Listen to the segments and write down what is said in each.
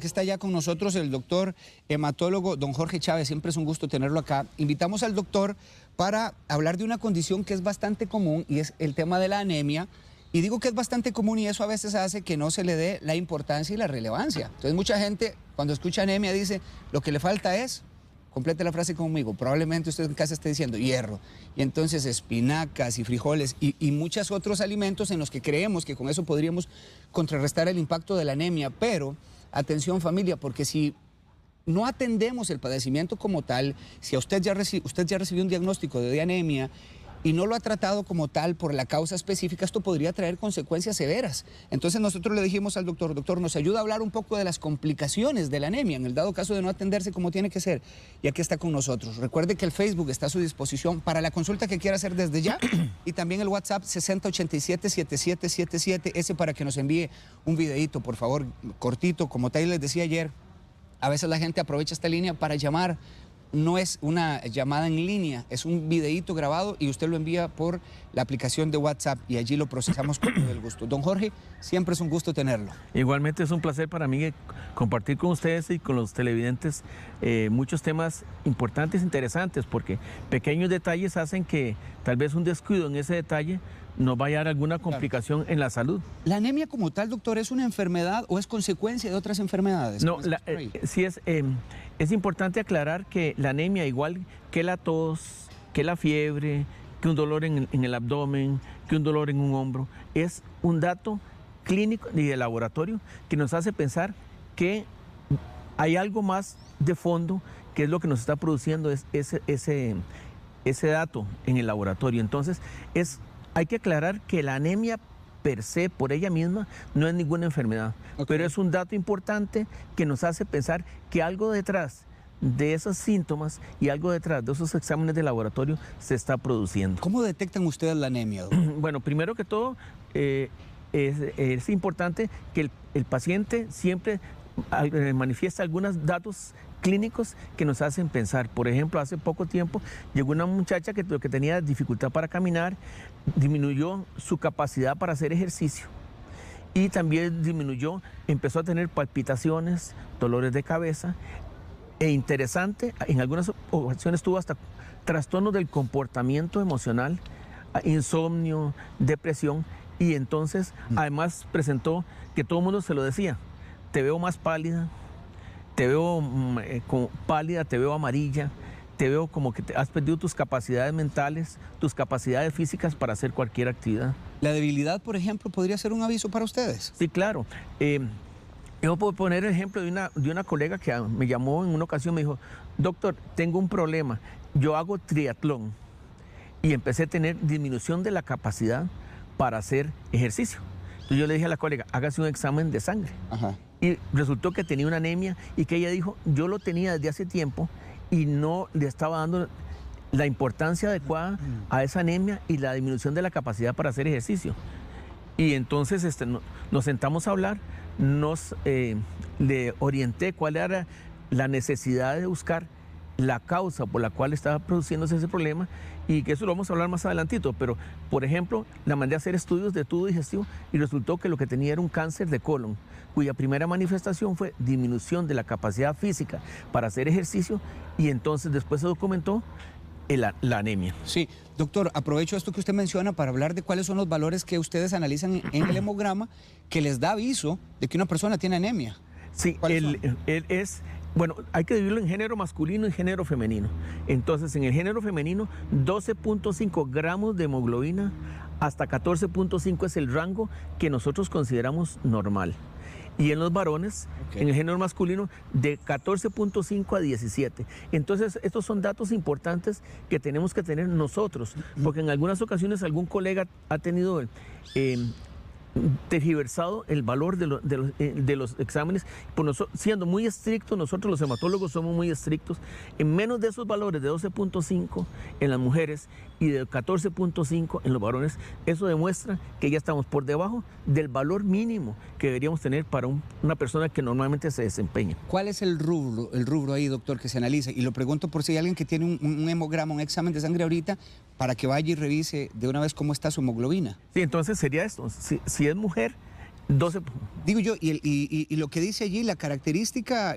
que está ya con nosotros el doctor hematólogo don Jorge Chávez. Siempre es un gusto tenerlo acá. Invitamos al doctor para hablar de una condición que es bastante común y es el tema de la anemia. Y digo que es bastante común y eso a veces hace que no se le dé la importancia y la relevancia. Entonces mucha gente cuando escucha anemia dice, lo que le falta es, complete la frase conmigo, probablemente usted en casa esté diciendo hierro. Y entonces espinacas y frijoles y muchos otros alimentos en los que creemos que con eso podríamos contrarrestar el impacto de la anemia. Pero atención familia, porque si no atendemos el padecimiento como tal, si usted ya recibió un diagnóstico de anemia y no lo ha tratado como tal por la causa específica, esto podría traer consecuencias severas. Entonces nosotros le dijimos al doctor, ¿nos ayuda a hablar un poco de las complicaciones de la anemia en el dado caso de no atenderse como tiene que ser? Y aquí está con nosotros. Recuerde que el Facebook está a su disposición para la consulta que quiera hacer desde ya y también el WhatsApp 6087-7777, ese para que nos envíe un videíto, por favor, cortito. Como Tay les decía ayer, a veces la gente aprovecha esta línea para llamar. No es una llamada en línea, es un videíto grabado y usted lo envía por la aplicación de WhatsApp y allí lo procesamos con todo el gusto. Don Jorge, siempre es un gusto tenerlo. Igualmente es un placer para mí compartir con ustedes y con los televidentes muchos temas importantes e interesantes, porque pequeños detalles hacen que tal vez un descuido en ese detalle nos vaya a dar alguna complicación en la salud. ¿La anemia como tal, doctor, es una enfermedad o es consecuencia de otras enfermedades? No, sí es importante aclarar que la anemia, igual que la tos, que la fiebre, que un dolor en el abdomen, que un dolor en un hombro, es un dato clínico y de laboratorio que nos hace pensar que hay algo más de fondo que es lo que nos está produciendo ese dato en el laboratorio. Entonces, hay que aclarar que la anemia per se, por ella misma, no es ninguna enfermedad. Okay. Pero es un dato importante que nos hace pensar que algo detrás de esos síntomas y algo detrás de esos exámenes de laboratorio se está produciendo. ¿Cómo detectan ustedes la anemia, doctor? Bueno, primero que todo, es importante que el paciente siempre manifiesta algunos datos clínicos que nos hacen pensar. Por ejemplo, hace poco tiempo llegó una muchacha que tenía dificultad para caminar, disminuyó su capacidad para hacer ejercicio y también empezó a tener palpitaciones, dolores de cabeza e interesante, en algunas ocasiones tuvo hasta trastornos del comportamiento emocional, insomnio, depresión y entonces además presentó que todo el mundo se lo decía, te veo más pálida, te veo pálida, te veo amarilla, te veo como que has perdido tus capacidades mentales, tus capacidades físicas para hacer cualquier actividad. ¿La debilidad, por ejemplo, podría ser un aviso para ustedes? Sí, claro. Yo puedo poner el ejemplo de una colega que me llamó en una ocasión, me dijo, doctor, tengo un problema, yo hago triatlón y empecé a tener disminución de la capacidad para hacer ejercicio. Entonces yo le dije a la colega, hágase un examen de sangre. Ajá. Y resultó que tenía una anemia y que ella dijo, yo lo tenía desde hace tiempo y no le estaba dando la importancia adecuada a esa anemia y la disminución de la capacidad para hacer ejercicio. Y entonces nos sentamos a hablar, le orienté cuál era la necesidad de buscar la causa por la cual estaba produciéndose ese problema y que eso lo vamos a hablar más adelantito, pero por ejemplo la mandé a hacer estudios de tubo digestivo y resultó que lo que tenía era un cáncer de colon, cuya primera manifestación fue disminución de la capacidad física para hacer ejercicio y entonces después se documentó la anemia. Sí, doctor, aprovecho esto que usted menciona para hablar de cuáles son los valores que ustedes analizan en el hemograma que les da aviso de que una persona tiene anemia. Sí, bueno, hay que dividirlo en género masculino y género femenino. Entonces, en el género femenino, 12.5 gramos de hemoglobina hasta 14.5 es el rango que nosotros consideramos normal. Y en los varones, en el género masculino, de 14.5 a 17. Entonces, estos son datos importantes que tenemos que tener nosotros, porque en algunas ocasiones algún colega ha tenido tergiversado el valor de los exámenes, siendo muy estrictos, nosotros los hematólogos somos muy estrictos, en menos de esos valores de 12.5 en las mujeres y de 14.5 en los varones, eso demuestra que ya estamos por debajo del valor mínimo que deberíamos tener para una persona que normalmente se desempeña. ¿Cuál es el rubro ahí, doctor, que se analiza? Y lo pregunto por si hay alguien que tiene un hemograma, un examen de sangre ahorita, para que vaya y revise de una vez cómo está su hemoglobina. Sí, entonces sería esto, si es mujer, 12. Digo yo, y lo que dice allí, la característica,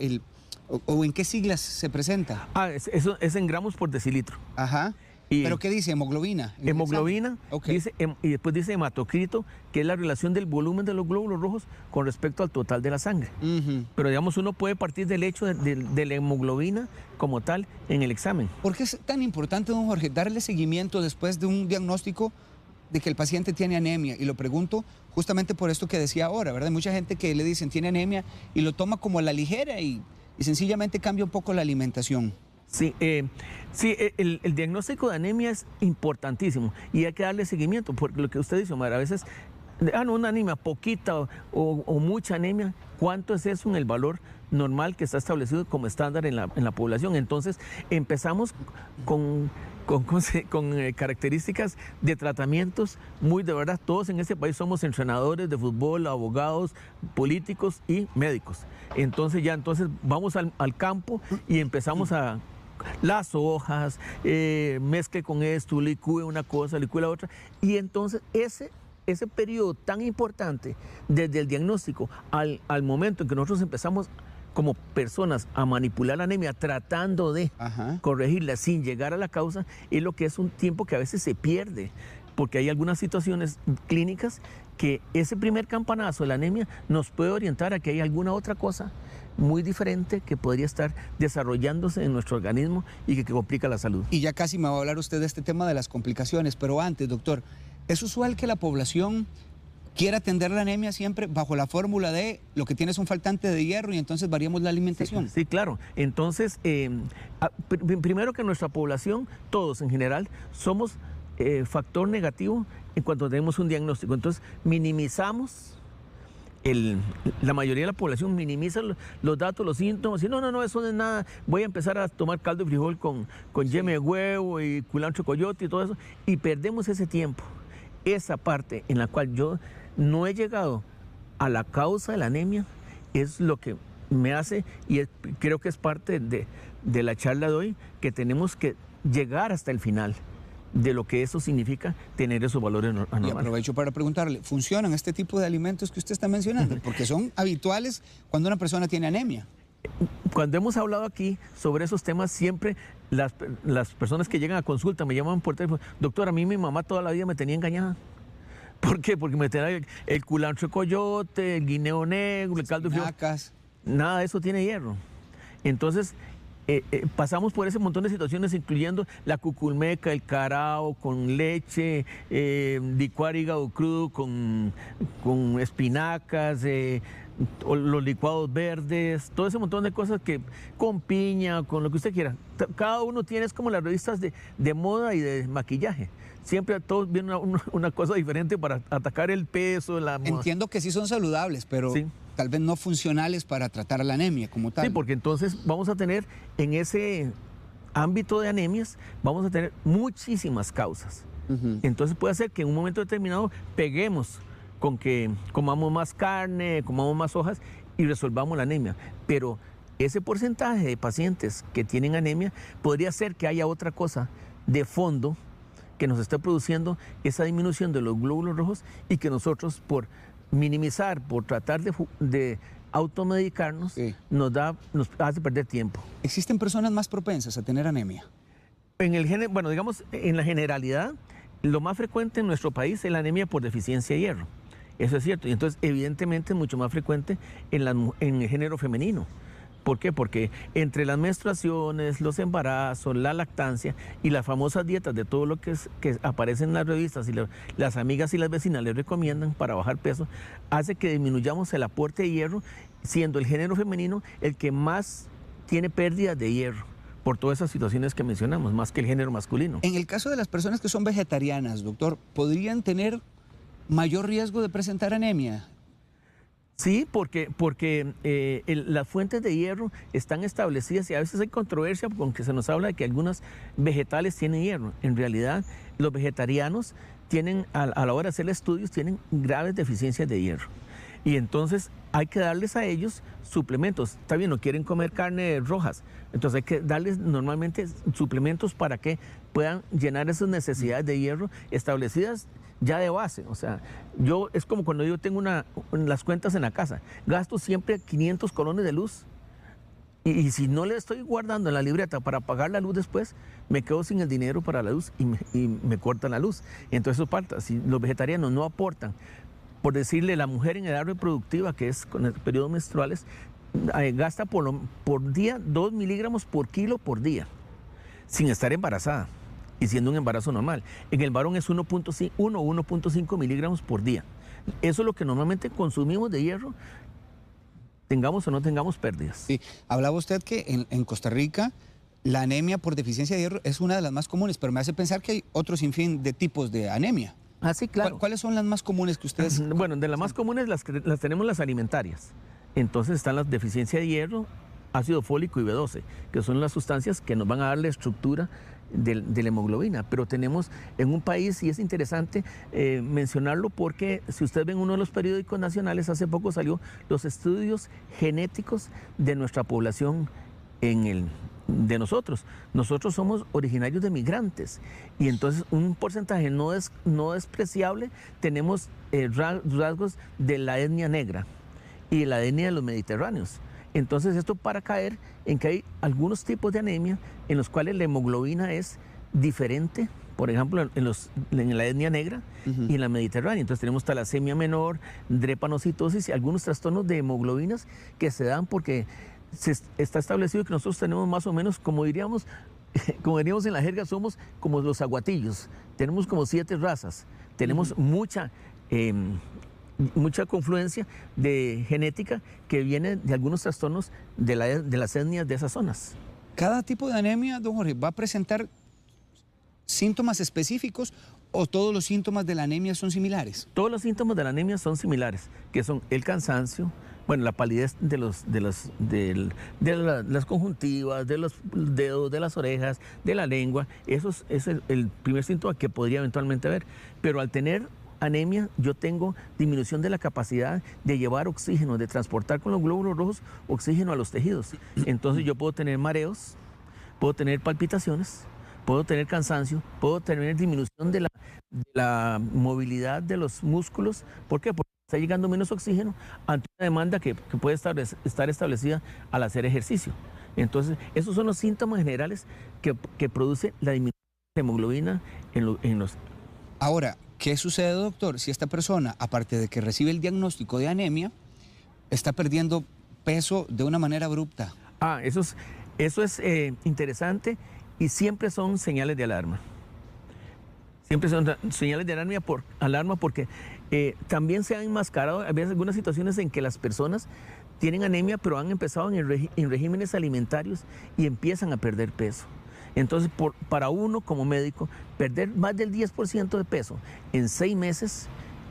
o en qué siglas se presenta. Eso es en gramos por decilitro. Ajá. Y ¿Pero qué dice? ¿Hemoglobina? Hemoglobina, Ok. dice, y después dice hematocrito, que es la relación del volumen de los glóbulos rojos con respecto al total de la sangre. Ujú. Pero digamos, uno puede partir del hecho de la hemoglobina como tal en el examen. ¿Por qué es tan importante, don Jorge, darle seguimiento después de un diagnóstico de que el paciente tiene anemia? Y lo pregunto justamente por esto que decía ahora, ¿verdad? Hay mucha gente que le dicen tiene anemia y lo toma como a la ligera y sencillamente cambia un poco la alimentación. Sí, el diagnóstico de anemia es importantísimo y hay que darle seguimiento, porque lo que usted dice, Omar, a veces, no, una anemia poquita o mucha anemia, ¿cuánto es eso en el valor normal que está establecido como estándar en la población? Entonces, empezamos con características de tratamientos muy de verdad. Todos en este país somos entrenadores de fútbol, abogados, políticos y médicos. Entonces vamos al campo y empezamos a las hojas, mezcle con esto, licúe una cosa, licúe la otra. Y entonces ese periodo tan importante desde el diagnóstico al momento en que nosotros empezamos como personas a manipular la anemia tratando de corregirla sin llegar a la causa, es lo que es un tiempo que a veces se pierde, porque hay algunas situaciones clínicas que ese primer campanazo de la anemia nos puede orientar a que hay alguna otra cosa muy diferente que podría estar desarrollándose en nuestro organismo y que complica la salud. Y ya casi me va a hablar usted de este tema de las complicaciones, pero antes, doctor, ¿es usual que la población quiera atender la anemia siempre bajo la fórmula de lo que tiene es un faltante de hierro y entonces variamos la alimentación? Sí, claro. Entonces, primero que nuestra población, todos en general, somos factor negativo en cuanto tenemos un diagnóstico. Entonces, minimizamos, la mayoría de la población minimiza los datos, los síntomas, y no, eso no es nada, voy a empezar a tomar caldo de frijol con yema de huevo y culantro coyote y todo eso, y perdemos ese tiempo. Esa parte en la cual yo no he llegado a la causa de la anemia es lo que me hace, y creo que es parte de la charla de hoy, que tenemos que llegar hasta el final de lo que eso significa tener esos valores anormales. Y aprovecho para preguntarle, ¿funcionan este tipo de alimentos que usted está mencionando? Porque son habituales cuando una persona tiene anemia. Cuando hemos hablado aquí sobre esos temas, siempre las personas que llegan a consulta me llaman por teléfono: doctor, a mí mi mamá toda la vida me tenía engañada. ¿Por qué? Porque me tenía el culantro de coyote, el guineo negro, el caldo de frijol. Nada de eso tiene hierro. Entonces, pasamos por ese montón de situaciones, incluyendo la cuculmeca, el carao con leche, licuar hígado crudo con espinacas, los licuados verdes, todo ese montón de cosas que con piña, con lo que usted quiera. Cada uno tiene, es como las revistas de moda y de maquillaje. Siempre todos vienen una cosa diferente para atacar el peso, la moda. Entiendo que sí son saludables, pero sí, tal vez no funcionales para tratar la anemia como tal. Sí, porque entonces vamos a tener en ese ámbito de anemias, vamos a tener muchísimas causas. Entonces puede ser que en un momento determinado peguemos con que comamos más carne, comamos más hojas y resolvamos la anemia. Pero ese porcentaje de pacientes que tienen anemia podría ser que haya otra cosa de fondo que nos esté produciendo esa disminución de los glóbulos rojos y que nosotros, por minimizar, por tratar de automedicarnos, nos hace perder tiempo. ¿Existen personas más propensas a tener anemia? Bueno, digamos, en la generalidad, lo más frecuente en nuestro país es la anemia por deficiencia de hierro. Eso es cierto. Y entonces, evidentemente, es mucho más frecuente en el género femenino. ¿Por qué? Porque entre las menstruaciones, los embarazos, la lactancia y las famosas dietas de todo lo que aparecen en las revistas y las amigas y las vecinas les recomiendan para bajar peso, hace que disminuyamos el aporte de hierro, siendo el género femenino el que más tiene pérdidas de hierro por todas esas situaciones que mencionamos, más que el género masculino. En el caso de las personas que son vegetarianas, doctor, ¿podrían tener mayor riesgo de presentar anemia? Sí, porque las fuentes de hierro están establecidas y a veces hay controversia con que se nos habla de que algunos vegetales tienen hierro. En realidad, los vegetarianos tienen, a la hora de hacer estudios, tienen graves deficiencias de hierro. Y entonces hay que darles a ellos suplementos. Está bien, no quieren comer carne rojas, entonces hay que darles normalmente suplementos para que puedan llenar esas necesidades de hierro establecidas ya de base. O sea, es como cuando yo tengo las cuentas en la casa, gasto siempre 500 colones de luz. Y si no le estoy guardando en la libreta para pagar la luz después, me quedo sin el dinero para la luz y me cortan la luz. Entonces eso falta. Si los vegetarianos no aportan, por decirle, la mujer en edad reproductiva, que es con el periodo menstruales, gasta por día 2 miligramos por kilo por día, sin estar embarazada y siendo un embarazo normal. En el varón es 1.5 o 1.5 miligramos por día. Eso es lo que normalmente consumimos de hierro, tengamos o no tengamos pérdidas. Sí, hablaba usted que en Costa Rica la anemia por deficiencia de hierro es una de las más comunes, pero me hace pensar que hay otro sinfín de tipos de anemia. Ah, sí, claro. ¿Cuáles son las más comunes que ustedes...? Bueno, de las más comunes las tenemos las alimentarias. Entonces están las deficiencias de hierro, ácido fólico y B12, que son las sustancias que nos van a dar la estructura de la hemoglobina. Pero tenemos en un país, y es interesante mencionarlo porque si usted ve en uno de los periódicos nacionales, hace poco salió los estudios genéticos de nuestra población de nosotros. Nosotros somos originarios de migrantes y entonces un porcentaje no despreciable tenemos rasgos de la etnia negra y la etnia de los mediterráneos. Entonces esto para caer en que hay algunos tipos de anemia en los cuales la hemoglobina es diferente, por ejemplo en la etnia negra y en la mediterránea. Entonces tenemos talasemia menor, drepanocitosis y algunos trastornos de hemoglobinas que se dan porque está establecido que nosotros tenemos más o menos, como diríamos en la jerga, somos como los aguatillos, tenemos como 7 razas, tenemos mucha confluencia de genética que viene de algunos trastornos de las etnias de esas zonas. ¿Cada tipo de anemia, don Jorge, va a presentar síntomas específicos o todos los síntomas de la anemia son similares? Todos los síntomas de la anemia son similares, que son el cansancio, bueno, la palidez de las conjuntivas, de los dedos, de las orejas, de la lengua. Eso es el primer síntoma que podría eventualmente haber. Pero al tener anemia, yo tengo disminución de la capacidad de llevar oxígeno, de transportar con los glóbulos rojos oxígeno a los tejidos. Entonces yo puedo tener mareos, puedo tener palpitaciones, puedo tener cansancio, puedo tener disminución de la movilidad de los músculos. ¿Por qué? Porque está llegando menos oxígeno ante una demanda que puede estar establecida al hacer ejercicio. Entonces, esos son los síntomas generales que produce la disminución de hemoglobina en los... Ahora, ¿qué sucede, doctor, si esta persona, aparte de que recibe el diagnóstico de anemia, está perdiendo peso de una manera abrupta? Eso es interesante y siempre son señales de alarma. Siempre son señales de alarma porque también se han enmascarado a veces algunas situaciones en que las personas tienen anemia pero han empezado en regímenes alimentarios y empiezan a perder peso. Entonces, para uno como médico, perder más del 10% de peso en 6 meses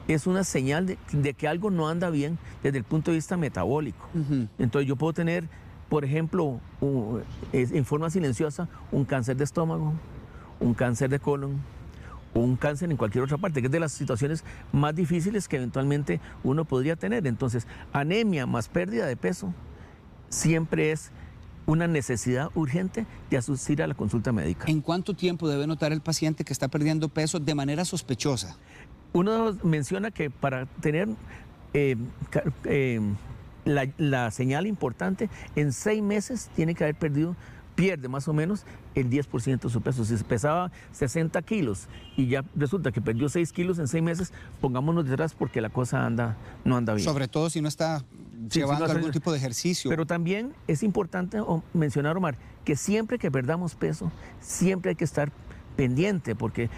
es una señal de que algo no anda bien desde el punto de vista metabólico. Entonces yo puedo tener, por ejemplo, en forma silenciosa, un cáncer de estómago, un cáncer de colon, o un cáncer en cualquier otra parte, que es de las situaciones más difíciles que eventualmente uno podría tener. Entonces, anemia más pérdida de peso siempre es una necesidad urgente de asistir a la consulta médica. ¿En cuánto tiempo debe notar el paciente que está perdiendo peso de manera sospechosa? Uno menciona que para tener la señal importante, en 6 meses tiene que haber pierde más o menos el 10% de su peso. Si se pesaba 60 kilos y ya resulta que perdió 6 kilos en 6 meses, pongámonos detrás porque la cosa no anda bien. Sobre todo si no está llevando algún tipo de ejercicio. Pero también es importante mencionar, Omar, que siempre que perdamos peso, siempre hay que estar pendiente, porque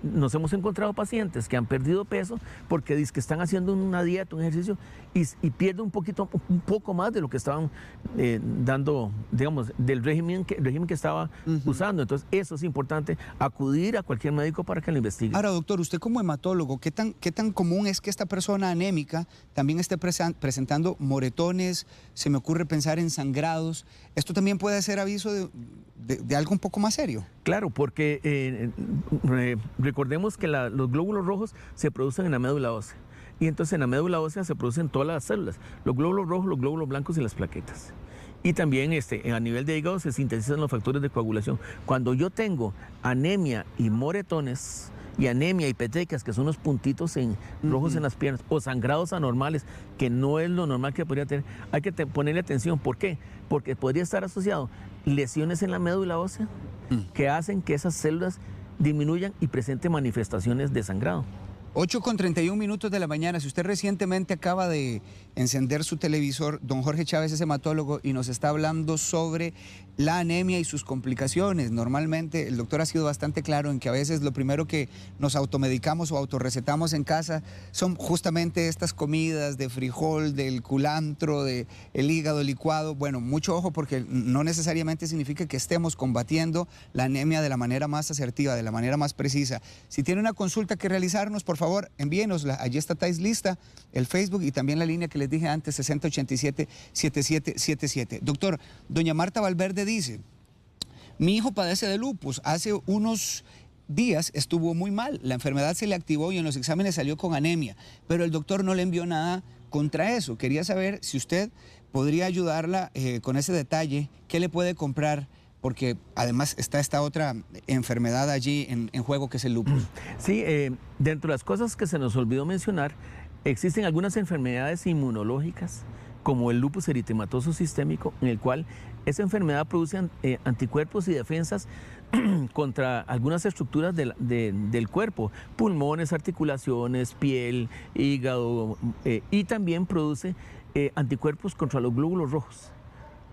nos hemos encontrado pacientes que han perdido peso porque dicen que están haciendo una dieta, un ejercicio y pierden un poco más de lo que estaban dando, digamos, del régimen que estaba usando. Entonces eso es importante, acudir a cualquier médico para que lo investigue. Ahora, doctor, usted como hematólogo, ¿qué tan común es que esta persona anémica también esté presentando moretones? Se me ocurre pensar en sangrados. ¿Esto también puede ser aviso de algo un poco más serio? Claro, porque recordemos que los glóbulos rojos se producen en la médula ósea. Y entonces en la médula ósea se producen todas las células, los glóbulos rojos, los glóbulos blancos y las plaquetas. Y también a nivel de hígado se sintetizan los factores de coagulación. Cuando yo tengo anemia y moretones, y anemia y petecas, que son los puntitos rojos en las piernas, o sangrados anormales, que no es lo normal que podría tener, hay que ponerle atención. ¿Por qué? Porque podría estar asociado lesiones en la médula ósea que hacen que esas células disminuyan y presenten manifestaciones de sangrado. 8:31 de la mañana. Si usted recientemente acaba de encender su televisor, don Jorge Chávez es hematólogo y nos está hablando sobre la anemia y sus complicaciones. Normalmente el doctor ha sido bastante claro en que a veces lo primero que nos automedicamos o autorrecetamos en casa son justamente estas comidas de frijol, del culantro, del hígado licuado. Bueno, mucho ojo, porque no necesariamente significa que estemos combatiendo la anemia de la manera más asertiva, de la manera más precisa. Si tiene una consulta que realizarnos, por favor, envíenosla. Allí está lista, el Facebook y también la línea que les dije antes, 6087-7777. Doctor, doña Marta Valverde dice: mi hijo padece de lupus. Hace unos días estuvo muy mal. La enfermedad se le activó y en los exámenes salió con anemia, pero el doctor no le envió nada contra eso. Quería saber si usted podría ayudarla con ese detalle. ¿Qué le puede comprar? Porque además está esta otra enfermedad allí en juego, que es el lupus. Sí, dentro de las cosas que se nos olvidó mencionar, existen algunas enfermedades inmunológicas, como el lupus eritematoso sistémico, en el cual esa enfermedad produce anticuerpos y defensas contra algunas estructuras del cuerpo, pulmones, articulaciones, piel, hígado, y también produce anticuerpos contra los glóbulos rojos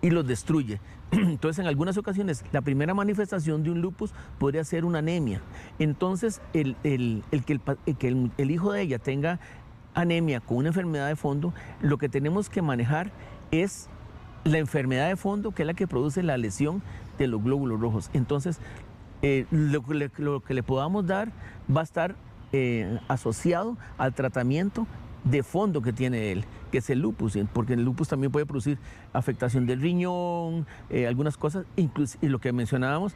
y los destruye. Entonces, en algunas ocasiones, la primera manifestación de un lupus podría ser una anemia. Entonces, el que el hijo de ella tenga anemia con una enfermedad de fondo, lo que tenemos que manejar es la enfermedad de fondo, que es la que produce la lesión de los glóbulos rojos. Entonces, lo que le podamos dar va a estar asociado al tratamiento de fondo que tiene él, que es el lupus, porque el lupus también puede producir afectación del riñón, algunas cosas, incluso, y lo que mencionábamos,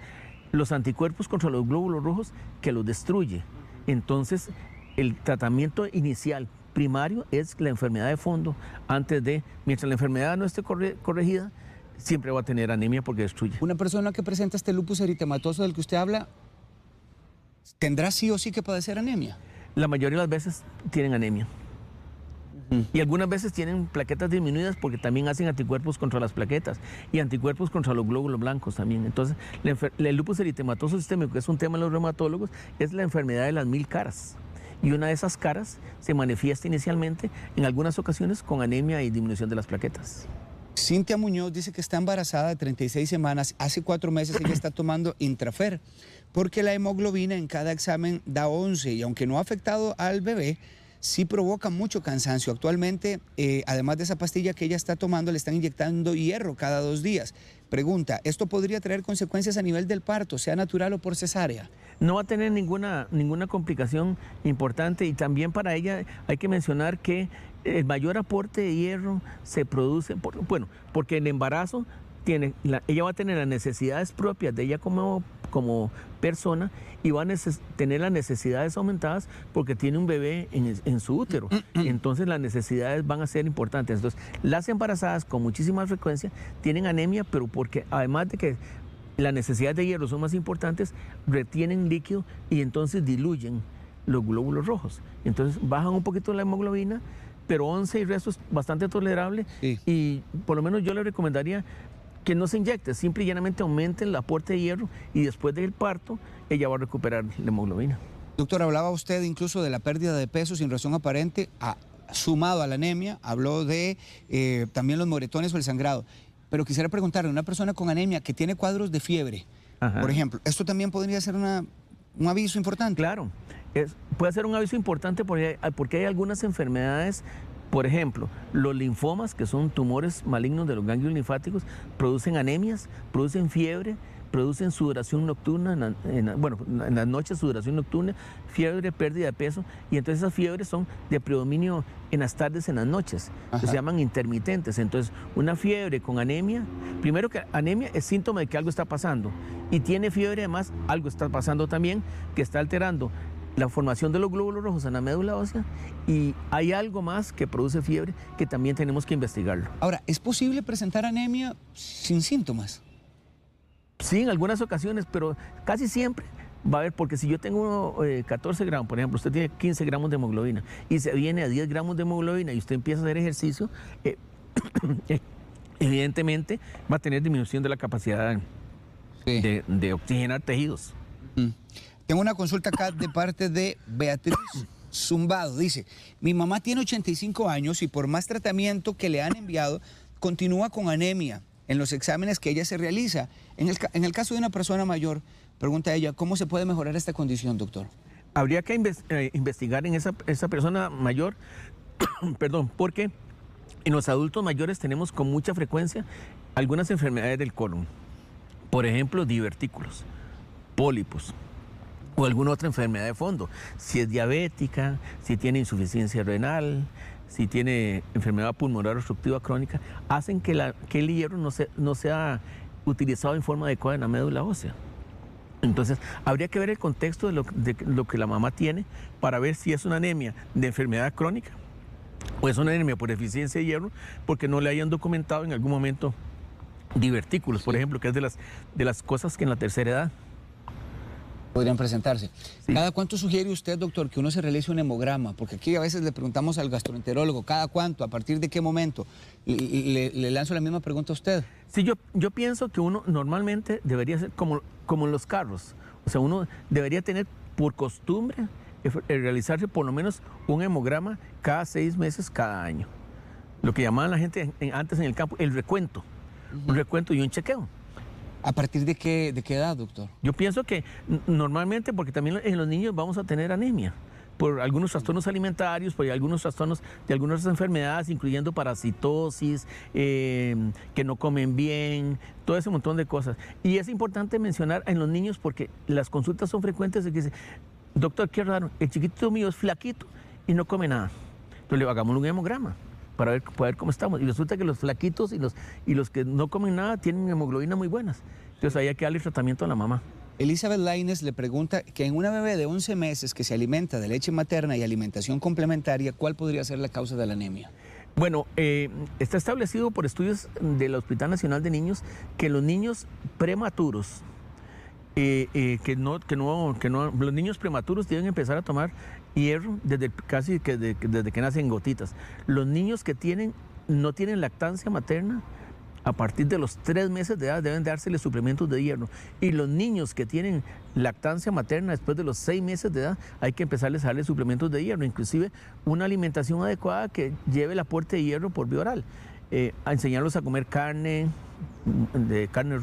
los anticuerpos contra los glóbulos rojos que los destruye. Entonces, el tratamiento inicial primario es la enfermedad de fondo, mientras la enfermedad no esté corregida, siempre va a tener anemia porque destruye. Una persona que presenta este lupus eritematoso del que usted habla, ¿tendrá sí o sí que padecer anemia? La mayoría de las veces tienen anemia. Y algunas veces tienen plaquetas disminuidas porque también hacen anticuerpos contra las plaquetas y anticuerpos contra los glóbulos blancos también. Entonces, el lupus eritematoso sistémico, que es un tema de los reumatólogos, es la enfermedad de las 1000 caras. Y una de esas caras se manifiesta inicialmente, en algunas ocasiones, con anemia y disminución de las plaquetas. Cintia Muñoz dice que está embarazada de 36 semanas. Hace 4 meses ella está tomando Intrafer, porque la hemoglobina en cada examen da 11 y aunque no ha afectado al bebé, sí provoca mucho cansancio. Actualmente, además de esa pastilla que ella está tomando, le están inyectando hierro cada 2 días. Pregunta, ¿esto podría traer consecuencias a nivel del parto, sea natural o por cesárea? No va a tener ninguna complicación importante, y también para ella hay que mencionar que el mayor aporte de hierro se produce, porque el embarazo ella va a tener las necesidades propias de ella como persona, y va a tener las necesidades aumentadas porque tiene un bebé en su útero. Entonces las necesidades van a ser importantes. Entonces, las embarazadas con muchísima frecuencia tienen anemia, pero porque además de que las necesidades de hierro son más importantes, retienen líquido y entonces diluyen los glóbulos rojos. Entonces bajan un poquito la hemoglobina, pero 11 y resto es bastante tolerable. Sí. Y por lo menos yo le recomendaría que no se inyecte, simple y llanamente aumenten el aporte de hierro, y después del parto ella va a recuperar la hemoglobina. Doctor, hablaba usted incluso de la pérdida de peso sin razón aparente, sumado a la anemia, habló de también los moretones o el sangrado. Pero quisiera preguntarle, una persona con anemia que tiene cuadros de fiebre, por ejemplo, ¿esto también podría ser un aviso importante? Claro, puede ser un aviso importante porque hay algunas enfermedades. Por ejemplo, los linfomas, que son tumores malignos de los ganglios linfáticos, producen anemias, producen fiebre, producen sudoración nocturna, en las noches sudoración nocturna, fiebre, pérdida de peso, y entonces esas fiebres son de predominio en las tardes, en las noches, que se llaman intermitentes. Entonces, una fiebre con anemia, primero que anemia es síntoma de que algo está pasando, y tiene fiebre además, algo está pasando también, que está alterando la formación de los glóbulos rojos en la médula ósea y hay algo más que produce fiebre que también tenemos que investigarlo. Ahora, ¿es posible presentar anemia sin síntomas? Sí, en algunas ocasiones, pero casi siempre va a haber, porque si yo tengo 14 gramos, por ejemplo, usted tiene 15 gramos de hemoglobina y se viene a 10 gramos de hemoglobina y usted empieza a hacer ejercicio, evidentemente va a tener disminución de la capacidad de oxigenar tejidos. Tengo una consulta acá de parte de Beatriz Zumbado. Dice, mi mamá tiene 85 años y por más tratamiento que le han enviado, continúa con anemia en los exámenes que ella se realiza. En el caso de una persona mayor, pregunta ella, ¿cómo se puede mejorar esta condición, doctor? Habría que investigar en esa persona mayor, perdón, porque en los adultos mayores tenemos con mucha frecuencia algunas enfermedades del colon. Por ejemplo, divertículos, pólipos o alguna otra enfermedad de fondo. Si es diabética, si tiene insuficiencia renal, si tiene enfermedad pulmonar obstructiva crónica, hacen que el hierro no sea utilizado en forma adecuada en la médula ósea. Entonces, habría que ver el contexto de lo que la mamá tiene para ver si es una anemia de enfermedad crónica o es una anemia por deficiencia de hierro porque no le hayan documentado en algún momento divertículos, por ejemplo, que es de las cosas que en la tercera edad podrían presentarse. Sí. ¿Cada cuánto sugiere usted, doctor, que uno se realice un hemograma? Porque aquí a veces le preguntamos al gastroenterólogo, ¿cada cuánto? ¿A partir de qué momento? Le lanzo la misma pregunta a usted. Sí, yo pienso que uno normalmente debería ser como en los carros. O sea, uno debería tener por costumbre realizarse por lo menos un hemograma cada 6 meses, cada año. Lo que llamaban la gente antes en el campo, el recuento. Un recuento y un chequeo. ¿A partir de qué edad, doctor? Yo pienso que normalmente, porque también en los niños vamos a tener anemia, por algunos trastornos alimentarios, por algunos trastornos de algunas enfermedades, incluyendo parasitosis, que no comen bien, todo ese montón de cosas. Y es importante mencionar en los niños porque las consultas son frecuentes de que dicen, doctor, qué raro, el chiquito mío es flaquito y no come nada. Entonces le hagamos un hemograma para ver cómo estamos. Y resulta que los flaquitos y los que no comen nada tienen hemoglobina muy buenas. Entonces ahí hay que darle tratamiento a la mamá. Elizabeth Lainez le pregunta que en una bebé de 11 meses que se alimenta de leche materna y alimentación complementaria, ¿cuál podría ser la causa de la anemia? Bueno, está establecido por estudios del Hospital Nacional de Niños que los niños prematuros, los niños prematuros deben empezar a tomar hierro desde que nacen gotitas. Los niños que no tienen lactancia materna, a partir de los 3 meses de edad deben dárseles suplementos de hierro. Y los niños que tienen lactancia materna después de los 6 meses de edad, hay que empezarles a darles suplementos de hierro, inclusive una alimentación adecuada que lleve el aporte de hierro por vía oral. A enseñarlos a comer carnes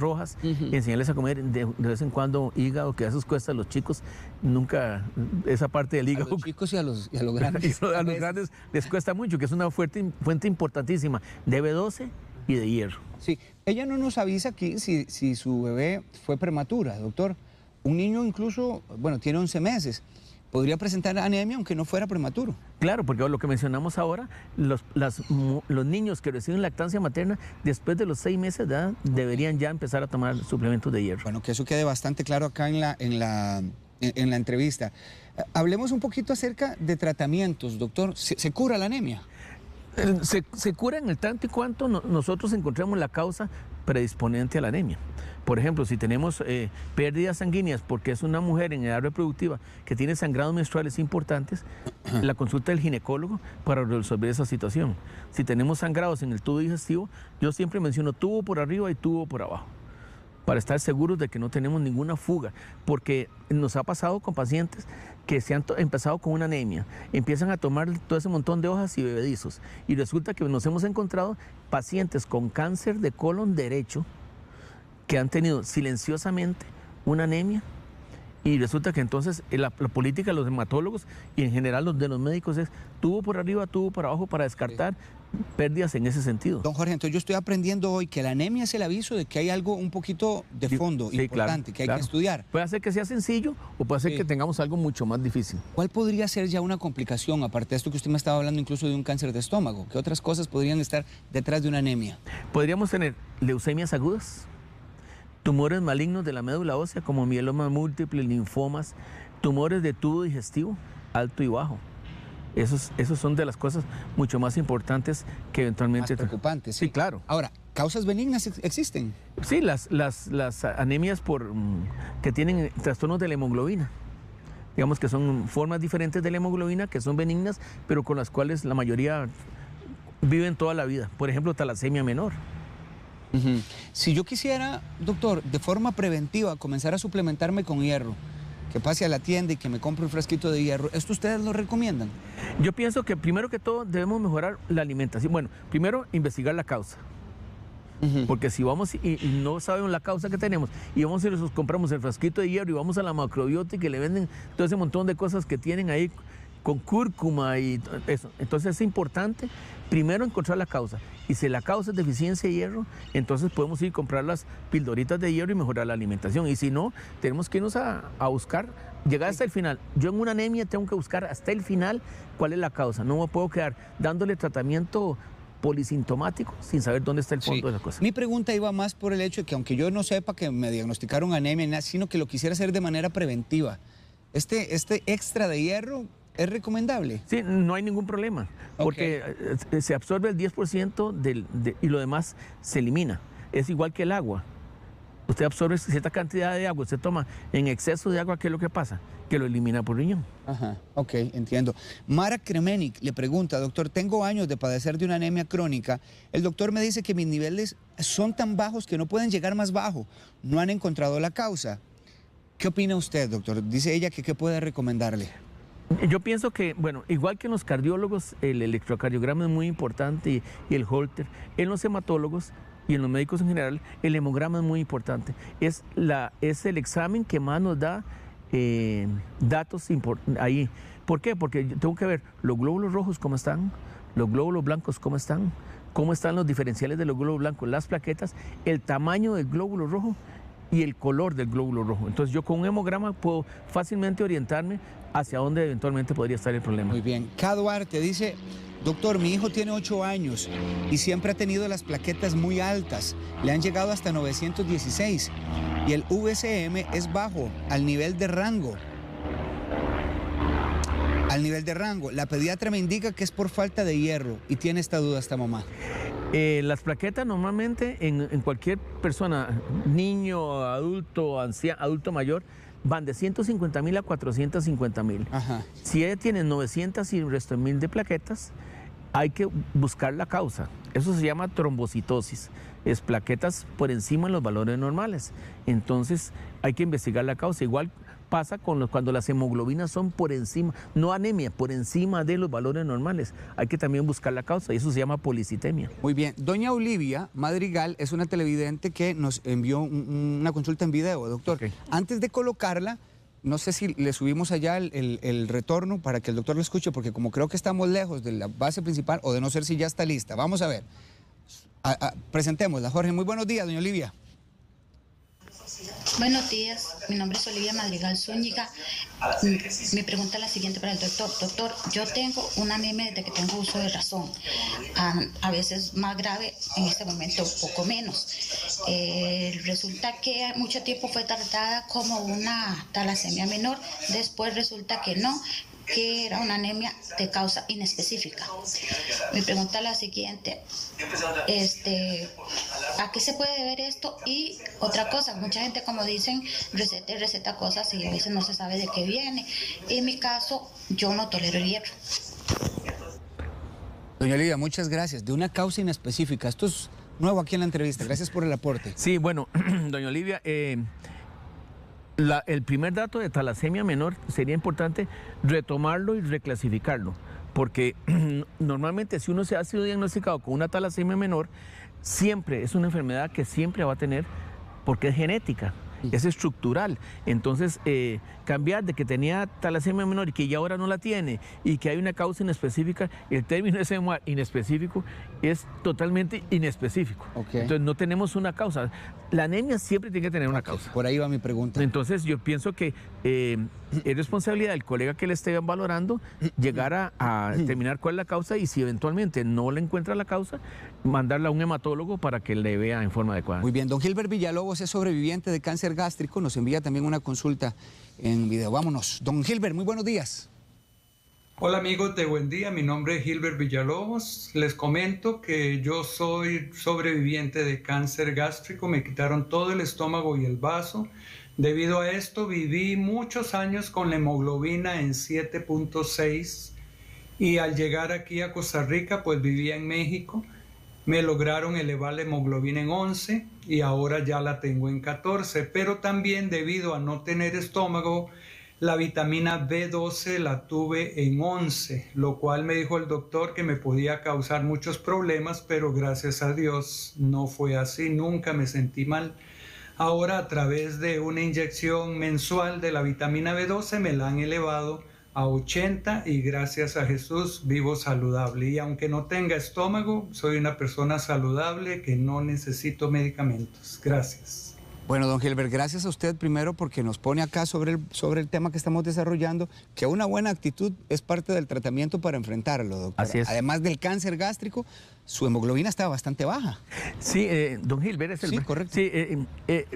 rojas, y enseñarles a comer de vez en cuando hígado, que a esos cuesta a los chicos, nunca esa parte del hígado. A los chicos y a los grandes. A los grandes les cuesta mucho, que es una fuente importantísima de B12 y de hierro. Sí, ella no nos avisa aquí si su bebé fue prematura, doctor. Un niño incluso, bueno, tiene 11 meses. Podría presentar anemia aunque no fuera prematuro. Claro, porque lo que mencionamos ahora, los niños que reciben lactancia materna después de los 6 meses de edad deberían ya empezar a tomar suplementos de hierro. Bueno, que eso quede bastante claro acá en la entrevista. Hablemos un poquito acerca de tratamientos, doctor. ¿Se cura la anemia? Se cura en el tanto y cuanto nosotros encontramos la causa predisponente a la anemia. Por ejemplo, si tenemos pérdidas sanguíneas porque es una mujer en edad reproductiva que tiene sangrados menstruales importantes, la consulta del ginecólogo para resolver esa situación. Si tenemos sangrados en el tubo digestivo, yo siempre menciono tubo por arriba y tubo por abajo, para estar seguros de que no tenemos ninguna fuga, porque nos ha pasado con pacientes que se han empezado con una anemia, empiezan a tomar todo ese montón de hojas y bebedizos, y resulta que nos hemos encontrado pacientes con cáncer de colon derecho que han tenido silenciosamente una anemia, y resulta que entonces la política de los hematólogos y en general los de los médicos es tubo por arriba, tubo por abajo para descartar pérdidas en ese sentido. Don Jorge, entonces yo estoy aprendiendo hoy que la anemia es el aviso de que hay algo un poquito de fondo importante, que hay que estudiar. Puede hacer que sea sencillo o puede hacer que tengamos algo mucho más difícil. ¿Cuál podría ser ya una complicación, aparte de esto que usted me estaba hablando incluso de un cáncer de estómago? ¿Qué otras cosas podrían estar detrás de una anemia? Podríamos tener leucemias agudas, tumores malignos de la médula ósea como mieloma múltiple, linfomas, tumores de tubo digestivo, alto y bajo. Esos son de las cosas mucho más importantes que eventualmente... Más preocupantes, sí. Sí, claro. Ahora, ¿causas benignas existen? Sí, las anemias que tienen trastornos de la hemoglobina. Digamos que son formas diferentes de la hemoglobina que son benignas, pero con las cuales la mayoría viven toda la vida. Por ejemplo, talasemia menor. Si yo quisiera, doctor, de forma preventiva comenzar a suplementarme con hierro, que pase a la tienda y que me compre un frasquito de hierro, ¿esto ustedes lo recomiendan? Yo pienso que primero que todo debemos mejorar la alimentación. Bueno, primero investigar la causa. Porque si vamos y no sabemos la causa que tenemos y vamos y nos compramos el frasquito de hierro y vamos a la macrobiótica y le venden todo ese montón de cosas que tienen ahí con cúrcuma y eso. Entonces es importante primero encontrar la causa. Y si la causa es deficiencia de hierro, entonces podemos ir a comprar las pildoritas de hierro y mejorar la alimentación. Y si no, tenemos que irnos a buscar, llegar hasta el final. Yo en una anemia tengo que buscar hasta el final cuál es la causa. No me puedo quedar dándole tratamiento polisintomático sin saber dónde está el fondo de la cosa. Mi pregunta iba más por el hecho de que aunque yo no sepa que me diagnosticaron anemia, sino que lo quisiera hacer de manera preventiva. ¿Este extra de hierro es recomendable? Sí, no hay ningún problema, porque se absorbe el 10% y lo demás se elimina. Es igual que el agua. Usted absorbe cierta cantidad de agua, usted toma en exceso de agua, ¿qué es lo que pasa? Que lo elimina por riñón. Ajá, ok, entiendo. Mara Kremenic le pregunta, doctor, tengo años de padecer de una anemia crónica. El doctor me dice que mis niveles son tan bajos que no pueden llegar más bajo. No han encontrado la causa. ¿Qué opina usted, doctor? Dice ella que qué puede recomendarle. Yo pienso que, bueno, igual que en los cardiólogos, el electrocardiograma es muy importante y el Holter. En los hematólogos y en los médicos en general, el hemograma es muy importante. Es el examen que más nos da datos ahí. ¿Por qué? Porque yo tengo que ver los glóbulos rojos cómo están, los glóbulos blancos cómo están los diferenciales de los glóbulos blancos, las plaquetas, el tamaño del glóbulo rojo y el color del glóbulo rojo. Entonces yo con un hemograma puedo fácilmente orientarme hacia dónde eventualmente podría estar el problema. Muy bien. K. Duarte dice, doctor, mi hijo tiene 8 años y siempre ha tenido las plaquetas muy altas. Le han llegado hasta 916 y el VCM es bajo, al nivel de rango. Al nivel de rango. La pediatra me indica que es por falta de hierro y tiene esta duda esta mamá. Las plaquetas normalmente en cualquier persona, niño, adulto, anciano, adulto mayor, van de 150.000 a 450.000. Si ella tiene 900 y el resto de 1.000 de plaquetas, hay que buscar la causa. Eso se llama trombocitosis. Es plaquetas por encima de los valores normales. Entonces hay que investigar la causa. Igual pasa cuando las hemoglobinas son por encima, no anemia, por encima de los valores normales. Hay que también buscar la causa y eso se llama policitemia. Muy bien. Doña Olivia Madrigal es una televidente que nos envió una consulta en video, doctor. Antes de colocarla, no sé si le subimos allá el retorno para que el doctor lo escuche, porque como creo que estamos lejos de la base principal, o de no ser si ya está lista. Vamos a ver. Presentémosla, Jorge. Muy buenos días, doña Olivia. Buenos días, mi nombre es Olivia Madrigal Zúñiga. Mi pregunta es la siguiente para el doctor. Doctor, yo tengo una anemia desde que tengo uso de razón. A veces más grave, en este momento poco menos. Resulta que mucho tiempo fue tratada como una talasemia menor, después resulta que no, que era una anemia de causa inespecífica. Mi pregunta es la siguiente, ¿a qué se puede deber esto? Y otra cosa, mucha gente, como dicen, receta cosas y a veces no se sabe de qué viene. En mi caso, yo no tolero el hierro. Doña Olivia, muchas gracias. De una causa inespecífica. Esto es nuevo aquí en la entrevista. Gracias por el aporte. Sí, bueno, doña Olivia, el primer dato de talasemia menor sería importante retomarlo y reclasificarlo, porque normalmente si uno se ha sido diagnosticado con una talasemia menor, siempre es una enfermedad que siempre va a tener, porque es genética, es estructural. Entonces, cambiar de que tenía talasemia menor y que ya ahora no la tiene y que hay una causa inespecífica, el término ese inespecífico es totalmente inespecífico. Entonces, no tenemos una causa. La anemia siempre tiene que tener una causa. Por ahí va mi pregunta. Entonces, yo pienso que es responsabilidad del colega que le esté valorando llegar a determinar cuál es la causa y si eventualmente no le encuentra la causa, mandarla a un hematólogo para que le vea en forma adecuada. Muy bien, don Gilbert Villalobos es sobreviviente de cáncer gástrico, nos envía también una consulta en video. Vámonos. Don Gilbert, muy buenos días. Hola amigos de Buen Día, mi nombre es Gilbert Villalobos. Les comento que yo soy sobreviviente de cáncer gástrico, me quitaron todo el estómago y el vaso. Debido a esto viví muchos años con la hemoglobina en 7.6 y al llegar aquí a Costa Rica, pues vivía en México, me lograron elevar la hemoglobina en 11 y ahora ya la tengo en 14, pero también debido a no tener estómago, la vitamina B12 la tuve en 11, lo cual me dijo el doctor que me podía causar muchos problemas, pero gracias a Dios no fue así, nunca me sentí mal. Ahora a través de una inyección mensual de la vitamina B12 me la han elevado a 80 y gracias a Jesús vivo saludable. Y aunque no tenga estómago, soy una persona saludable que no necesito medicamentos. Gracias. Bueno, don Gilbert, gracias a usted primero porque nos pone acá sobre el tema que estamos desarrollando, que una buena actitud es parte del tratamiento para enfrentarlo, doctor. Así es. Además del cáncer gástrico, su hemoglobina estaba bastante baja. Sí, don Gilbert es el... Sí, correcto. Sí,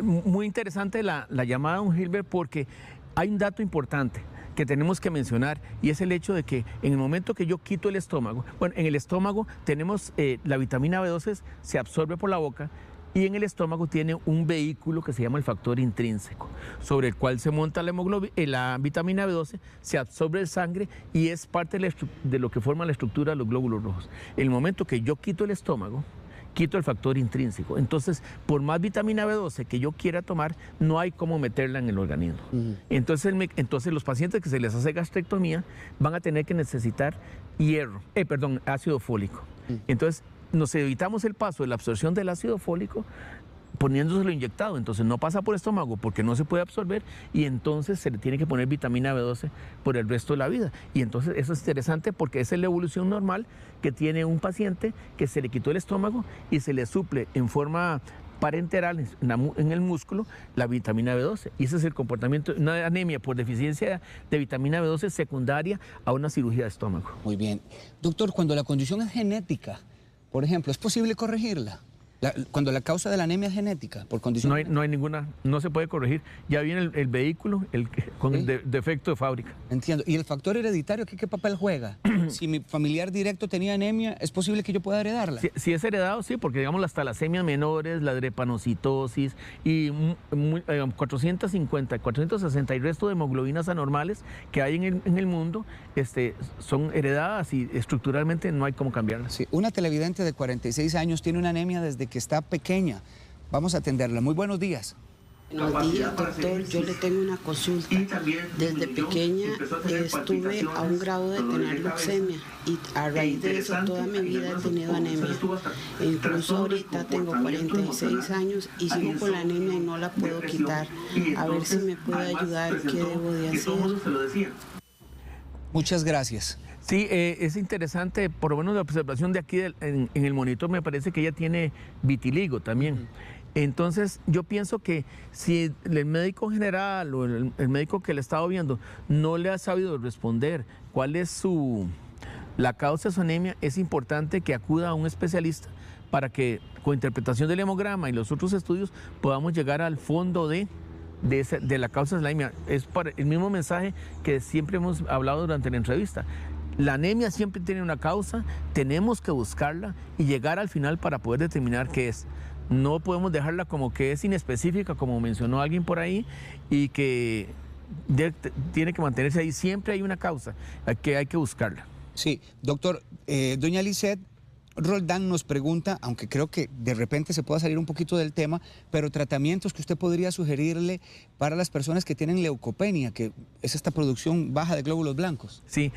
muy interesante la llamada, don Gilbert, porque hay un dato importante que tenemos que mencionar y es el hecho de que en el momento que yo quito el estómago, bueno, en el estómago tenemos la vitamina B12 se absorbe por la boca y en el estómago tiene un vehículo que se llama el factor intrínseco, sobre el cual se monta la vitamina B12, se absorbe en sangre y es parte de lo que forma la estructura de los glóbulos rojos. En el momento que yo quito el estómago, quito el factor intrínseco. Entonces, por más vitamina B12 que yo quiera tomar, no hay cómo meterla en el organismo. Entonces los pacientes que se les hace gastrectomía van a tener que necesitar ácido fólico. Entonces, nos evitamos el paso de la absorción del ácido fólico poniéndoselo inyectado, entonces no pasa por estómago porque no se puede absorber y entonces se le tiene que poner vitamina B12 por el resto de la vida. Y entonces eso es interesante porque esa es la evolución normal que tiene un paciente que se le quitó el estómago y se le suple en forma parenteral en el músculo la vitamina B12. Y ese es el comportamiento, una anemia por deficiencia de vitamina B12 secundaria a una cirugía de estómago. Muy bien. Doctor, cuando la condición es genética, por ejemplo, ¿es posible corregirla? Cuando la causa de la anemia es genética, por condición... No hay ninguna, no se puede corregir. Ya viene el vehículo con ¿Sí? el defecto de fábrica. Entiendo. ¿Y el factor hereditario qué papel juega? Si mi familiar directo tenía anemia, ¿es posible que yo pueda heredarla? Si es heredado, sí, porque digamos las talasemias menores, la drepanocitosis y 450, 460 y resto de hemoglobinas anormales que hay en el mundo son heredadas y estructuralmente no hay cómo cambiarlas. Sí, una televidente de 46 años tiene una anemia desde que está pequeña. Vamos a atenderla. Muy buenos días. Buenos días, doctor. Yo le tengo una consulta. Desde pequeña estuve a un grado de tener leucemia y a raíz de eso toda mi vida he tenido anemia. Incluso ahorita tengo 46 años y sigo con la anemia y no la puedo quitar. A ver si me puede ayudar, qué debo de hacer. Muchas gracias. Sí, es interesante, por lo menos la observación de aquí en el monitor me parece que ella tiene vitiligo también. Entonces yo pienso que si el médico general o el médico que le estaba viendo no le ha sabido responder cuál es la causa de su anemia, es importante que acuda a un especialista para que con interpretación del hemograma y los otros estudios podamos llegar al fondo de la causa de la anemia. Es para el mismo mensaje que siempre hemos hablado durante la entrevista. La anemia siempre tiene una causa, tenemos que buscarla y llegar al final para poder determinar qué es. No podemos dejarla como que es inespecífica, como mencionó alguien por ahí, y que tiene que mantenerse ahí. Siempre hay una causa, hay que buscarla. Sí, doctor, doña Lisette Roldán nos pregunta, aunque creo que de repente se pueda salir un poquito del tema, pero tratamientos que usted podría sugerirle para las personas que tienen leucopenia, que es esta producción baja de glóbulos blancos. Sí,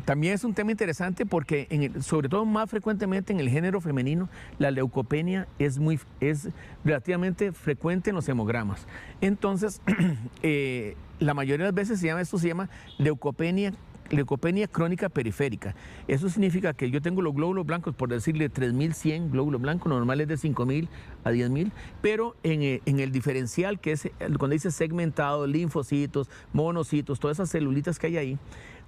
también es un tema interesante porque sobre todo más frecuentemente en el género femenino, la leucopenia es relativamente frecuente en los hemogramas. Entonces, la mayoría de las veces esto se llama leucopenia leucopenia crónica periférica. Eso significa que yo tengo los glóbulos blancos, por decirle 3100 glóbulos blancos, normales de 5000 a 10000, pero en el diferencial, que es cuando dice segmentado, linfocitos, monocitos, todas esas celulitas que hay ahí,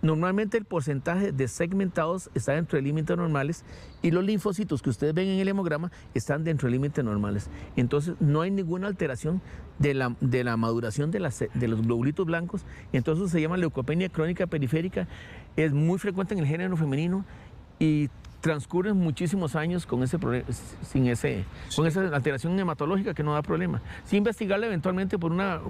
normalmente el porcentaje de segmentados está dentro de límites normales y los linfocitos que ustedes ven en el hemograma están dentro de límites normales. Entonces no hay ninguna alteración de la maduración de los globulitos blancos. Entonces se llama leucopenia crónica periférica. Es muy frecuente en el género femenino y transcurren muchísimos años con esa alteración hematológica que no da problema. Sí investigarla eventualmente por la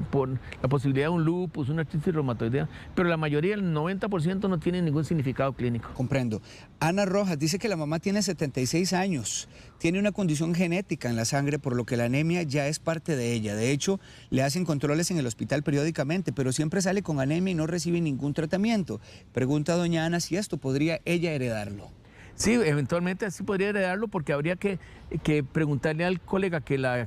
posibilidad de un lupus, una artritis reumatoidea, pero la mayoría, el 90%, no tiene ningún significado clínico. Comprendo. Ana Rojas dice que la mamá tiene 76 años, tiene una condición genética en la sangre, por lo que la anemia ya es parte de ella. De hecho, le hacen controles en el hospital periódicamente, pero siempre sale con anemia y no recibe ningún tratamiento. Pregunta doña Ana si esto podría ella heredarlo. Sí, eventualmente sí podría heredarlo, porque habría que preguntarle al colega que la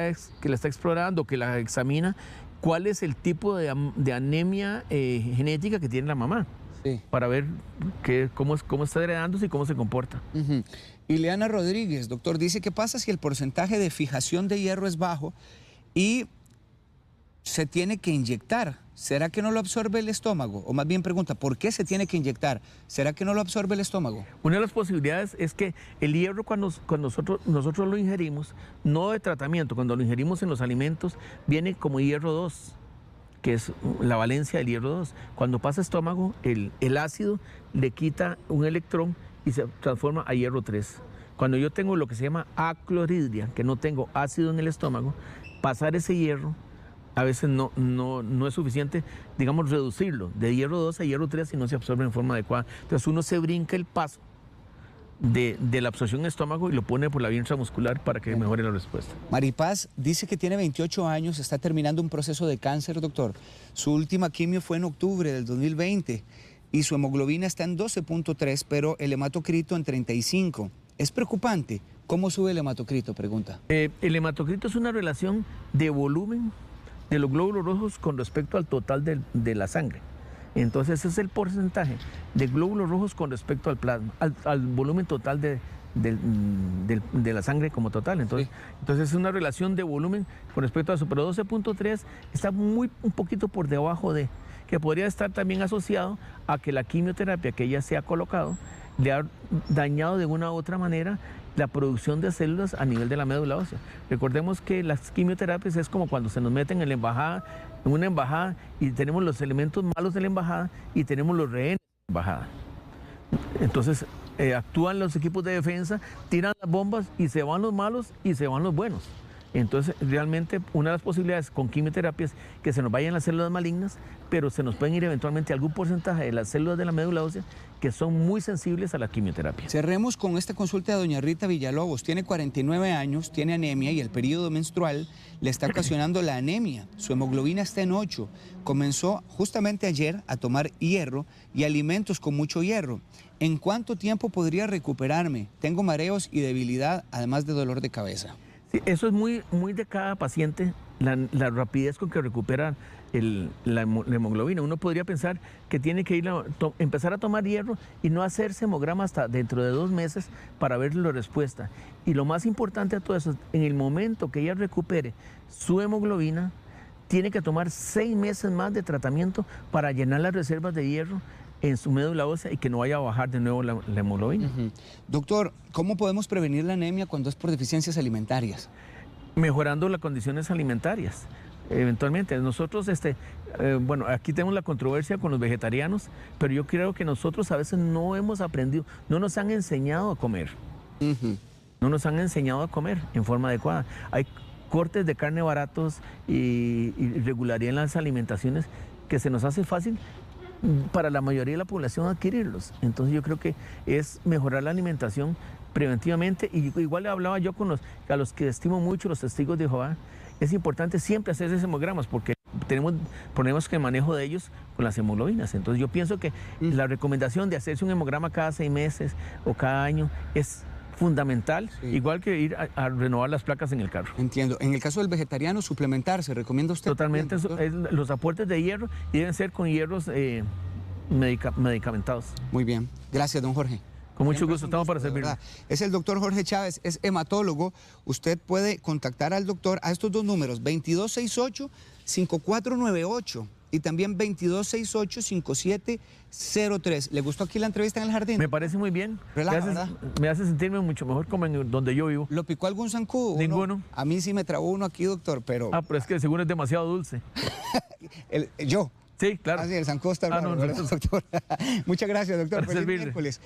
está explorando, que la examina, cuál es el tipo de anemia genética que tiene la mamá. Sí. Para ver cómo está heredándose y cómo se comporta. Ileana Rodríguez, doctor, dice, ¿qué pasa si el porcentaje de fijación de hierro es bajo y se tiene que inyectar? ¿Será que no lo absorbe el estómago? O más bien pregunta, ¿por qué se tiene que inyectar? ¿Será que no lo absorbe el estómago? Una de las posibilidades es que el hierro, cuando nosotros lo ingerimos, no de tratamiento, cuando lo ingerimos en los alimentos, viene como hierro 2, que es la valencia del hierro 2. Cuando pasa estómago, el ácido le quita un electrón y se transforma a hierro 3. Cuando yo tengo lo que se llama acloridria, que no tengo ácido en el estómago, pasar ese hierro a veces no es suficiente, digamos, reducirlo de hierro 2 a hierro 3 si no se absorbe en forma adecuada. Entonces uno se brinca el paso de la absorción en el estómago y lo pone por la vía intramuscular para que mejore la respuesta. Maripaz dice que tiene 28 años, está terminando un proceso de cáncer, doctor. Su última quimio fue en octubre del 2020 y su hemoglobina está en 12.3, pero el hematocrito en 35. ¿Es preocupante? ¿Cómo sube el hematocrito? Pregunta. El hematocrito es una relación de volumen de los glóbulos rojos con respecto al total de la sangre. Entonces ese es el porcentaje de glóbulos rojos con respecto al plasma, al volumen total de la sangre como total. Entonces es una relación de volumen con respecto a eso, pero 12.3 está un poquito por debajo de, que podría estar también asociado a que la quimioterapia que ella se ha colocado le ha dañado de una u otra manera la producción de células a nivel de la médula ósea. Recordemos que las quimioterapias es como cuando se nos meten en una embajada y tenemos los elementos malos de la embajada y tenemos los rehenes de la embajada. Entonces actúan los equipos de defensa, tiran las bombas y se van los malos y se van los buenos. Entonces, realmente, una de las posibilidades con quimioterapias es que se nos vayan las células malignas, pero se nos pueden ir eventualmente algún porcentaje de las células de la médula ósea que son muy sensibles a la quimioterapia. Cerremos con esta consulta de doña Rita Villalobos. Tiene 49 años, tiene anemia y el periodo menstrual le está ocasionando la anemia. Su hemoglobina está en 8. Comenzó justamente ayer a tomar hierro y alimentos con mucho hierro. ¿En cuánto tiempo podría recuperarme? Tengo mareos y debilidad, además de dolor de cabeza. Sí, eso es muy de cada paciente, la rapidez con que recupera la hemoglobina. Uno podría pensar que tiene que empezar a tomar hierro y no hacerse hemograma hasta dentro de 2 meses para ver la respuesta. Y lo más importante de todo eso, en el momento que ella recupere su hemoglobina, tiene que tomar 6 meses más de tratamiento para llenar las reservas de hierro en su médula ósea y que no vaya a bajar de nuevo la hemoglobina. Doctor, ¿cómo podemos prevenir la anemia cuando es por deficiencias alimentarias? Mejorando las condiciones alimentarias. Eventualmente, nosotros, bueno, aquí tenemos la controversia con los vegetarianos, pero yo creo que nosotros a veces no hemos aprendido, no nos han enseñado a comer. No nos han enseñado a comer en forma adecuada. Hay cortes de carne baratos y irregularidad en las alimentaciones que se nos hace fácil para la mayoría de la población adquirirlos. Entonces yo creo que es mejorar la alimentación preventivamente. Y igual le hablaba yo a los que estimo mucho, los testigos de Jehová. Es importante siempre hacer esos hemogramas porque tenemos problemas con el manejo de ellos con las hemoglobinas. Entonces yo pienso que la recomendación de hacerse un hemograma cada 6 meses o cada año es fundamental, igual que ir a renovar las placas en el carro. Entiendo. En el caso del vegetariano, suplementarse, ¿recomienda usted? Totalmente. Los aportes de hierro deben ser con hierros medicamentados. Muy bien. Gracias, don Jorge. Con mucho Siempre gusto, es un estamos para de servirle. verdad. Es el doctor Jorge Chávez, es hematólogo. Usted puede contactar al doctor a estos dos números, 2268-5498 y también 2268-5703. ¿Le gustó aquí la entrevista en el jardín? Me parece muy bien. Relaja, ¿verdad? Me hace sentirme mucho mejor como en donde yo vivo. ¿Lo picó algún zancudo? Ninguno. A mí sí me trabó uno aquí, doctor, pero... Pero es que seguro es demasiado dulce. Yo. Sí, claro. Ah, sí, el zancudo está raro, no, ¿verdad, doctor? Muchas gracias, doctor. Para Feliz servirle. miércoles.